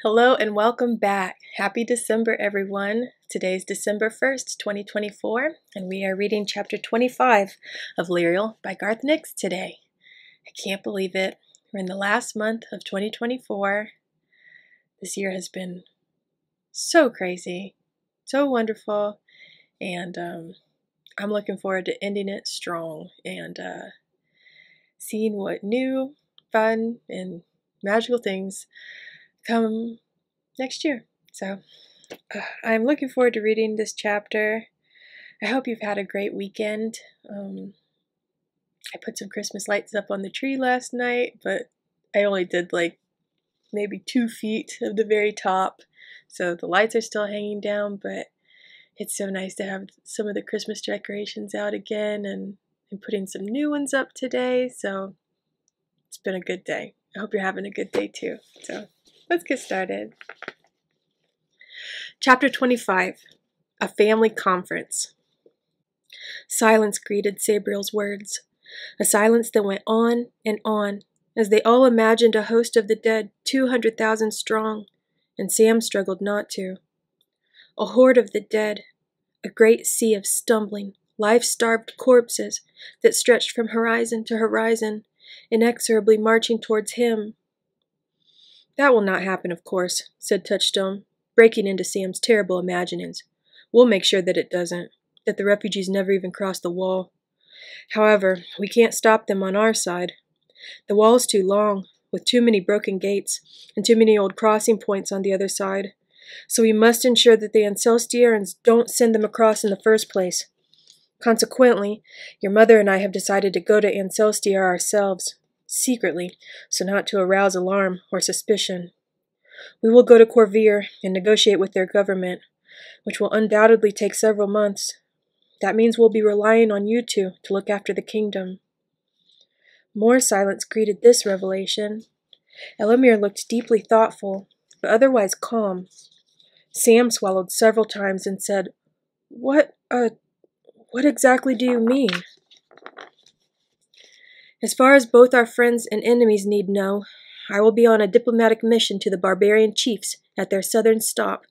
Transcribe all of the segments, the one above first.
Hello and welcome back. Happy December, everyone. Today's December 1st, 2024, and we are reading chapter 25 of Lirael by Garth Nix today. I can't believe it. We're in the last month of 2024. This year has been so crazy, so wonderful, and I'm looking forward to ending it strong and seeing what new, fun, and magical things come next year. So I'm looking forward to reading this chapter. I hope you've had a great weekend. I put some Christmas lights up on the tree last night, but I only did like maybe 2 feet of the very top. So the lights are still hanging down, but it's so nice to have some of the Christmas decorations out again and putting some new ones up today. So it's been a good day. I hope you're having a good day too. So let's get started. Chapter 25, A Family Conference. Silence greeted Sabriel's words, a silence that went on, as they all imagined a host of the dead 200,000 strong, and Sam struggled not to. A horde of the dead, a great sea of stumbling, life-starved corpses that stretched from horizon to horizon, inexorably marching towards him. "That will not happen, of course," said Touchstone, breaking into Sam's terrible imaginings. "We'll make sure that it doesn't, that the refugees never even cross the wall. However, we can't stop them on our side. The wall is too long, with too many broken gates, and too many old crossing points on the other side. So we must ensure that the Ancestierans don't send them across in the first place. Consequently, your mother and I have decided to go to Ancestier ourselves, secretly, so not to arouse alarm or suspicion. We will go to Corvier and negotiate with their government, which will undoubtedly take several months. That means we'll be relying on you two to look after the kingdom." More silence greeted this revelation. Elamir looked deeply thoughtful, but otherwise calm. Sam swallowed several times and said, What exactly do you mean?" "As far as both our friends and enemies need know, I will be on a diplomatic mission to the barbarian chiefs at their southern stop,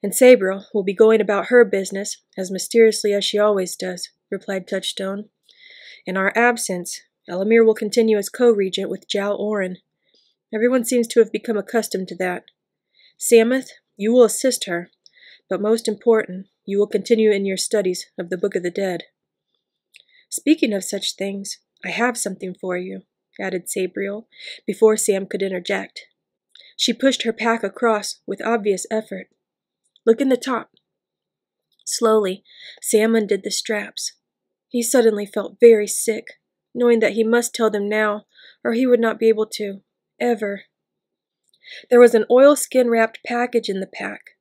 and Sabriel will be going about her business as mysteriously as she always does," replied Touchstone. "In our absence, Elamir will continue as co-regent with Jal Orin. Everyone seems to have become accustomed to that. Samuth, you will assist her, but most important, you will continue in your studies of the Book of the Dead. Speaking of such things, I have something for you," added Sabriel, before Sam could interject. She pushed her pack across with obvious effort. "Look in the top." Slowly, Sam undid the straps. He suddenly felt very sick, knowing that he must tell them now, or he would not be able to, ever. There was an oilskin-wrapped package in the pack.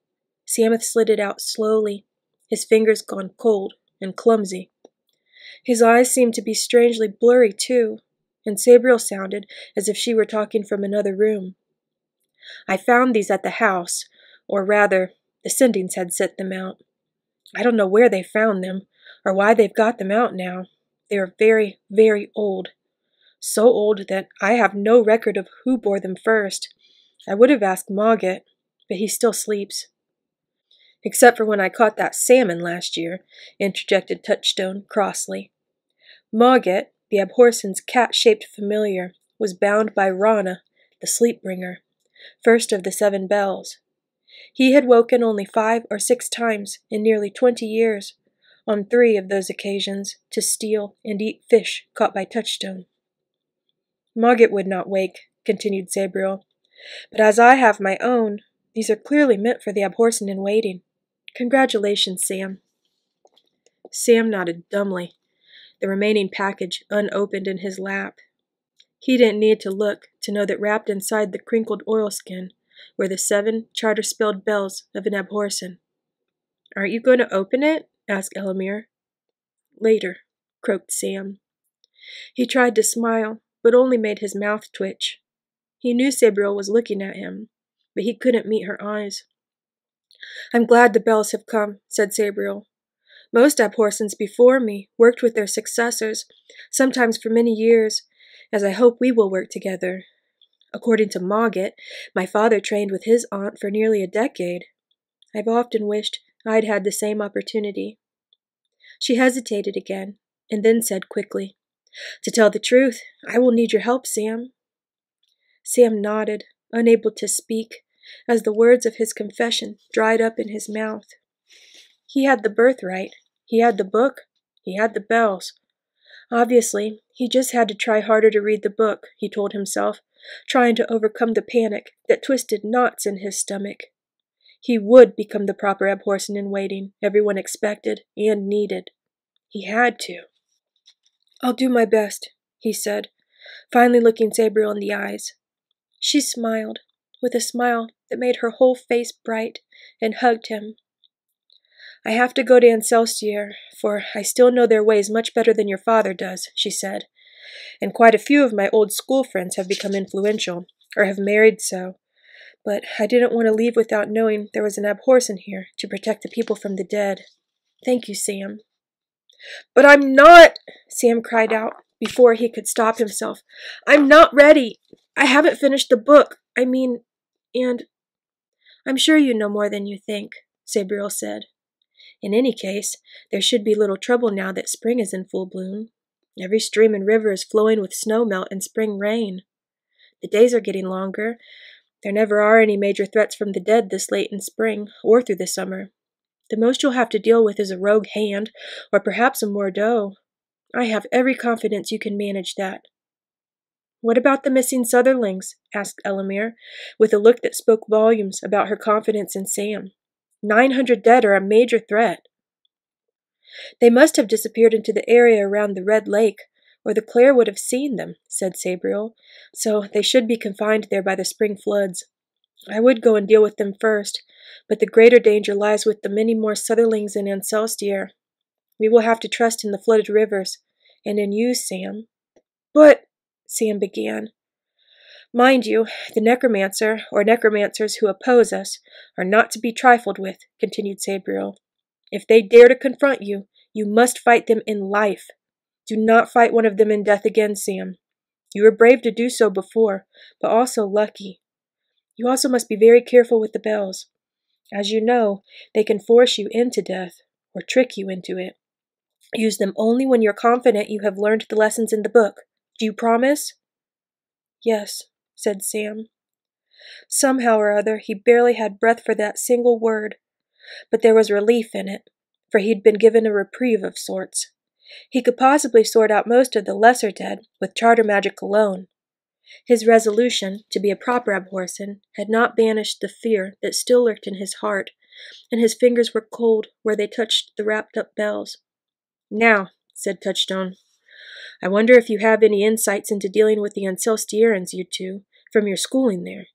Samuth slid it out slowly, his fingers gone cold and clumsy. His eyes seemed to be strangely blurry, too, and Sabriel sounded as if she were talking from another room. "I found these at the house, or rather, the Sendings had set them out. I don't know where they found them, or why they've got them out now. They are very, very old. So old that I have no record of who bore them first. I would have asked Mogget, but he still sleeps." "Except for when I caught that salmon last year," interjected Touchstone crossly. "Mogget, the Abhorsen's cat-shaped familiar, was bound by Rana, the sleep-bringer, first of the 7 bells. He had woken only 5 or 6 times in nearly 20 years, on 3 of those occasions, to steal and eat fish caught by Touchstone." "Mogget would not wake," continued Sabriel, "but as I have my own, these are clearly meant for the Abhorsen in waiting. Congratulations, Sam." Sam nodded dumbly, the remaining package unopened in his lap. He didn't need to look to know that wrapped inside the crinkled oilskin were the 7 charter-spelled bells of an Abhorsen. "Aren't you going to open it?" asked Elamir. "Later," croaked Sam. He tried to smile, but only made his mouth twitch. He knew Sabriel was looking at him, but he couldn't meet her eyes. "I'm glad the bells have come," said Sabriel. "Most Abhorsens before me worked with their successors, sometimes for many years, as I hope we will work together. According to Mogget, my father trained with his aunt for nearly a decade. I've often wished I'd had the same opportunity." She hesitated again, and then said quickly, "To tell the truth, I will need your help, Sam." Sam nodded, unable to speak, as the words of his confession dried up in his mouth. He had the birthright, he had the book, he had the bells. Obviously, he just had to try harder to read the book, he told himself, trying to overcome the panic that twisted knots in his stomach. He would become the proper Abhorsen-in-waiting everyone expected and needed. He had to. "I'll do my best," he said, finally looking Sabriel in the eyes. She smiled, with a smile that made her whole face bright, and hugged him. "I have to go to Ancelstier, for I still know their ways much better than your father does," she said, "and quite a few of my old school friends have become influential, or have married so. But I didn't want to leave without knowing there was an Abhorsen here to protect the people from the dead. Thank you, Sam." "But I'm not," Sam cried out, before he could stop himself. "I'm not ready. I haven't finished the book. And I'm sure you know more than you think," Sabriel said. "In any case, there should be little trouble now that spring is in full bloom. Every stream and river is flowing with snow melt and spring rain. The days are getting longer. There never are any major threats from the dead this late in spring, or through the summer. The most you'll have to deal with is a rogue hand, or perhaps a Mordeaux. I have every confidence you can manage that." "What about the missing Sutherlings?" asked Elamir, with a look that spoke volumes about her confidence in Sam. 900 dead are a major threat." "They must have disappeared into the area around the Red Lake, or the Clare would have seen them," said Sabriel, "so they should be confined there by the spring floods. I would go and deal with them first, but the greater danger lies with the many more Sutherlings in Ancelstier. We will have to trust in the flooded rivers, and in you, Sam." "But," Sam began. "Mind you, the necromancer, or necromancers who oppose us, are not to be trifled with," continued Sabriel. "If they dare to confront you, you must fight them in life. Do not fight one of them in death again, Sam. You were brave to do so before, but also lucky. You also must be very careful with the bells. As you know, they can force you into death, or trick you into it. Use them only when you're confident you have learned the lessons in the book. Do you promise?" "Yes," said Sam. Somehow or other, he barely had breath for that single word, but there was relief in it, for he'd been given a reprieve of sorts. He could possibly sort out most of the lesser dead with charter magic alone. His resolution to be a proper Abhorsen had not banished the fear that still lurked in his heart, and his fingers were cold where they touched the wrapped-up bells. "Now," said Touchstone, "I wonder if you have any insights into dealing with the Ancelstierans, you two, from your schooling there.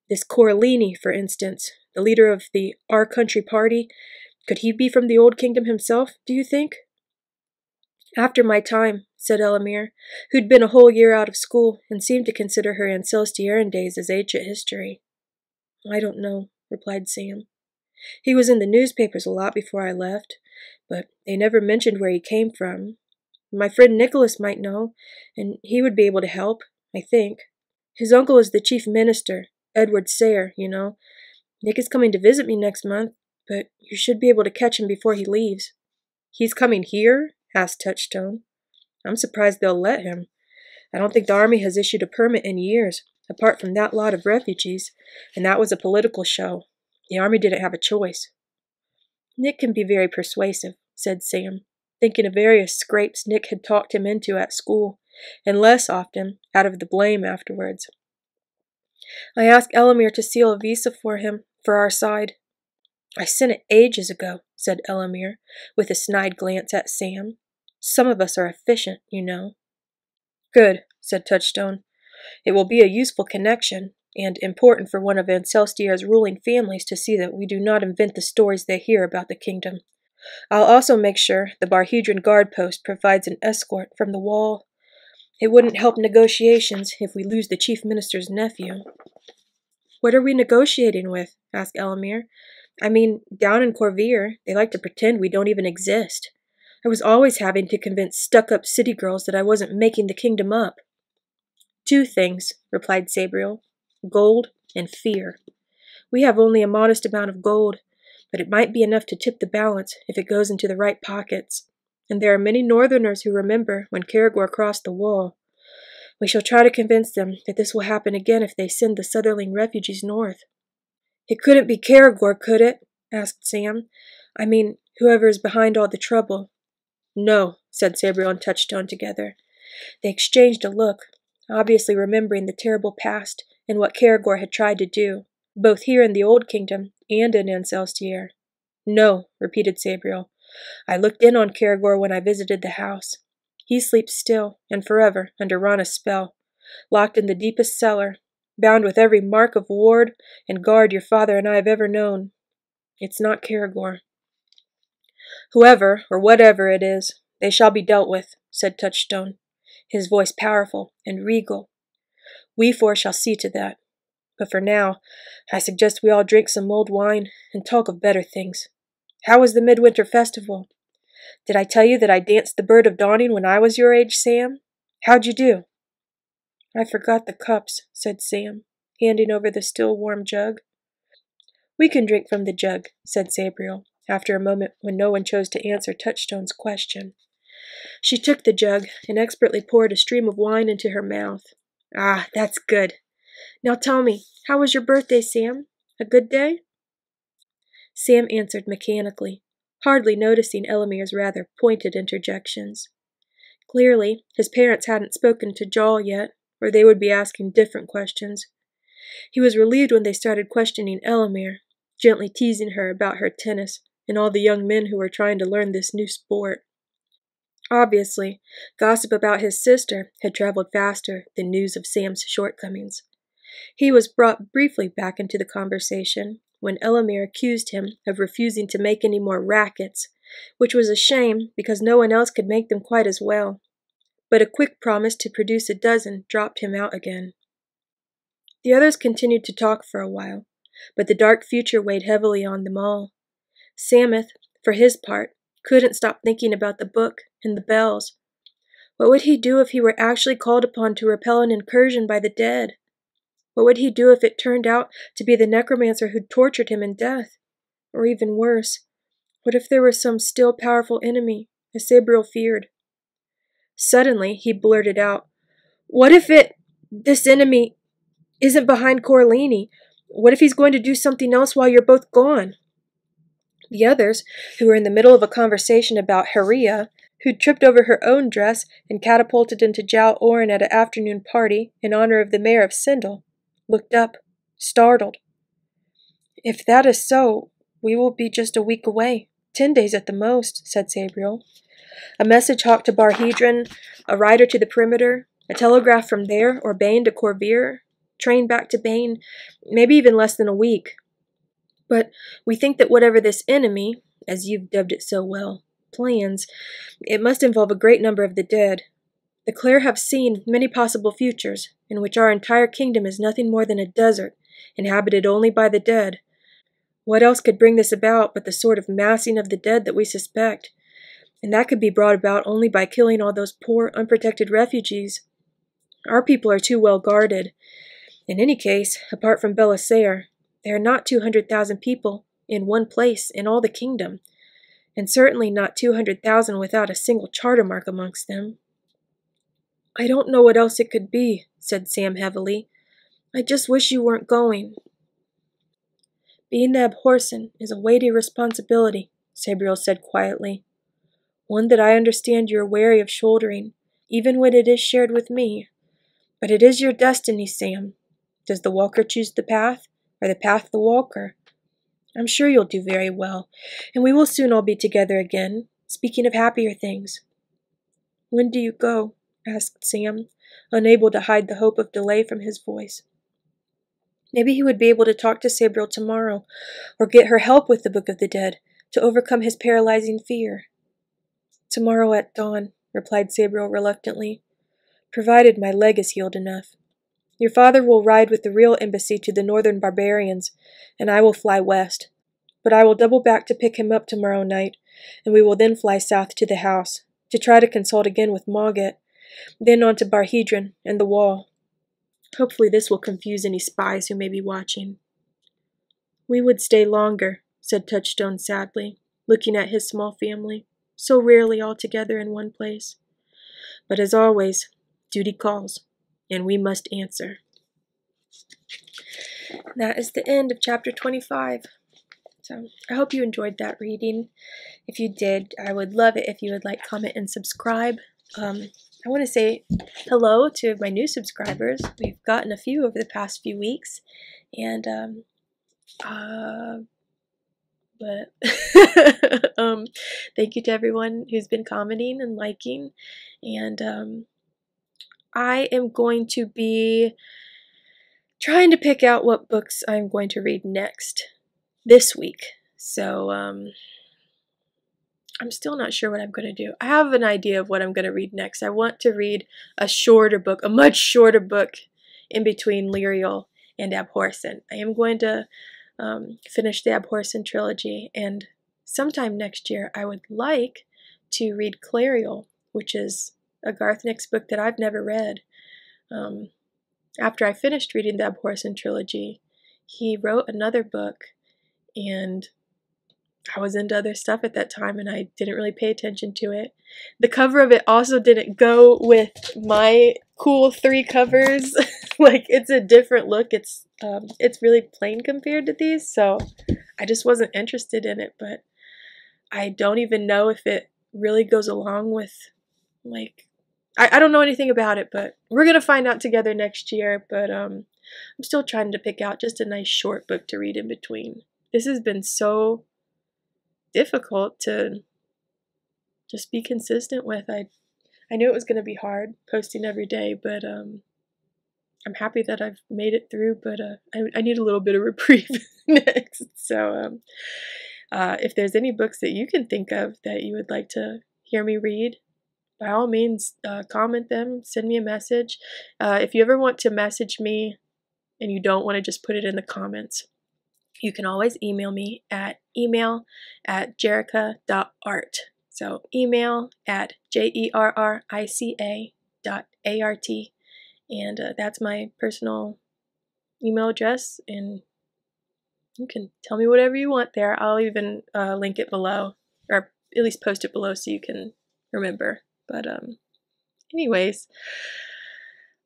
This Corellini, for instance, the leader of the Our Country party, could he be from the Old Kingdom himself, do you think?" "After my time," said Elamir, who'd been a whole year out of school and seemed to consider her Ancelstieran days as ancient history. "I don't know," replied Sam. "He was in the newspapers a lot before I left, but they never mentioned where he came from. My friend Nicholas might know, and he would be able to help, I think. His uncle is the chief minister, Edward Sayre, you know. Nick is coming to visit me next month, but you should be able to catch him before he leaves." "He's coming here?" asked Touchstone. "I'm surprised they'll let him. I don't think the army has issued a permit in years, apart from that lot of refugees, and that was a political show. The army didn't have a choice." "Nick can be very persuasive," said Sam, thinking of various scrapes Nick had talked him into at school, and less often out of the blame afterwards. "I asked Elamir to seal a visa for him, for our side." "I sent it ages ago," said Elamir, with a snide glance at Sam. "Some of us are efficient, you know." "Good," said Touchstone. "It will be a useful connection, and important for one of Ancelstier's ruling families to see that we do not invent the stories they hear about the kingdom. I'll also make sure the Barhedron guard post provides an escort from the wall. It wouldn't help negotiations if we lose the chief minister's nephew." "What are we negotiating with?" asked Elamir. Down in Corvier, they like to pretend we don't even exist. I was always having to convince stuck-up city girls that I wasn't making the kingdom up." 2 things, replied Sabriel. Gold and fear. We have only a modest amount of gold, but it might be enough to tip the balance if it goes into the right pockets. And there are many northerners who remember when Caragor crossed the wall. We shall try to convince them that this will happen again if they send the southerling refugees north. It couldn't be Caragor, could it? Asked Sam. I mean, whoever is behind all the trouble. No, said Sabriel and Touchstone together. They exchanged a look, obviously remembering the terrible past and what Caragor had tried to do, both here in the Old Kingdom and in Ancelstiere. No, repeated Sabriel. I looked in on Caragor when I visited the house. He sleeps still and forever under Rana's spell, locked in the deepest cellar, bound with every mark of ward and guard your father and I have ever known. It's not Caragor. Whoever, or whatever it is, they shall be dealt with, said Touchstone, his voice powerful and regal. We 4 shall see to that. But for now, I suggest we all drink some mulled wine and talk of better things. How was the midwinter festival? Did I tell you that I danced the Bird of Dawning when I was your age, Sam? How'd you do? I forgot the cups, said Sam, handing over the still warm jug. We can drink from the jug, said Sabriel, after a moment when no one chose to answer Touchstone's question. She took the jug and expertly poured a stream of wine into her mouth. Ah, that's good. Now tell me, how was your birthday, Sam? A good day? Sam answered mechanically, hardly noticing Elamir's rather pointed interjections. Clearly, his parents hadn't spoken to Jarl yet, or they would be asking different questions. He was relieved when they started questioning Elamir, gently teasing her about her tennis and all the young men who were trying to learn this new sport. Obviously, gossip about his sister had traveled faster than news of Sam's shortcomings. He was brought briefly back into the conversation when Elamir accused him of refusing to make any more rackets, which was a shame because no one else could make them quite as well. But a quick promise to produce a dozen dropped him out again. The others continued to talk for a while, but the dark future weighed heavily on them all. Sameth, for his part, couldn't stop thinking about the book and the bells. What would he do if he were actually called upon to repel an incursion by the dead? What would he do if it turned out to be the necromancer who'd tortured him in death? Or even worse, what if there was some still powerful enemy, as Sabriel feared? Suddenly, he blurted out, What if this enemy, isn't behind Corlini? What if he's going to do something else while you're both gone? The others, who were in the middle of a conversation about Haria, who'd tripped over her own dress and catapulted into Jal Orin at an afternoon party in honor of the mayor of Sindel, looked up, startled. If that is so, we will be just a week away, 10 days at the most, said Sabriel. A message hawked to Barhedron, a rider to the perimeter, a telegraph from there or Bane to Corvir, train back to Bane, maybe even less than a week. But we think that whatever this enemy, as you've dubbed it so well, plans, it must involve a great number of the dead. The Clare have seen many possible futures, in which our entire kingdom is nothing more than a desert, inhabited only by the dead. What else could bring this about but the sort of massing of the dead that we suspect? And that could be brought about only by killing all those poor, unprotected refugees. Our people are too well guarded. In any case, apart from Belissaire, there are not 200,000 people in one place in all the kingdom, and certainly not 200,000 without a single charter mark amongst them. I don't know what else it could be, said Sam heavily. I just wish you weren't going. Being the Abhorsen is a weighty responsibility, Sabriel said quietly. One that I understand you are wary of shouldering, even when it is shared with me. But it is your destiny, Sam. Does the walker choose the path, or the path the walker? I'm sure you'll do very well, and we will soon all be together again, speaking of happier things. When do you go? Asked Sam, unable to hide the hope of delay from his voice. Maybe he would be able to talk to Sabriel tomorrow, or get her help with the Book of the Dead, to overcome his paralyzing fear. Tomorrow at dawn, replied Sabriel reluctantly, provided my leg is healed enough. Your father will ride with the real embassy to the northern barbarians, and I will fly west. But I will double back to pick him up tomorrow night, and we will then fly south to the house, to try to consult again with Mogget, then on to Barhedron and the wall. Hopefully this will confuse any spies who may be watching. We would stay longer, said Touchstone sadly, looking at his small family, so rarely all together in one place. But as always, duty calls, and we must answer. That is the end of chapter 25. So I hope you enjoyed that reading. If you did, I would love it if you would like, comment, and subscribe. I want to say hello to my new subscribers. We've gotten a few over the past few weeks, and thank you to everyone who's been commenting and liking. And I am going to be trying to pick out what books I'm going to read next this week. So I'm still not sure what I'm going to do. I have an idea of what I'm going to read next. I want to read a shorter book, a much shorter book in between Lirael and Abhorsen. I am going to finish the Abhorsen trilogy, and sometime next year I would like to read Clariel, which is a Garth Nix book that I've never read. After I finished reading the Abhorsen trilogy, he wrote another book, and I was into other stuff at that time, and I didn't really pay attention to it. The cover of it also didn't go with my cool 3 covers. Like, it's a different look. It's really plain compared to these, so I just wasn't interested in it. But I don't even know if it really goes along with, like, I don't know anything about it, but we're gonna find out together next year. But I'm still trying to pick out just a nice short book to read in between. This has been so difficult to just be consistent with. I knew it was going to be hard posting every day, but I'm happy that I've made it through. But I need a little bit of reprieve next. So if there's any books that you can think of that you would like to hear me read, by all means, comment them, send me a message. If you ever want to message me and you don't want to just put it in the comments, you can always email me at email@jerica.art. So email@jerica.art. And that's my personal email address, and you can tell me whatever you want there. I'll even link it below, or at least post it below so you can remember. But anyways,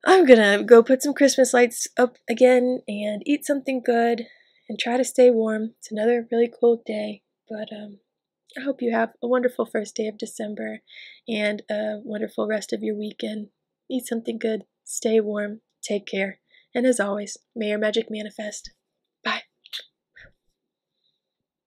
I'm gonna go put some Christmas lights up again and eat something good and try to stay warm. It's another really cold day, but I hope you have a wonderful first day of December and a wonderful rest of your weekend. Eat something good, stay warm, take care, and as always, may your magic manifest.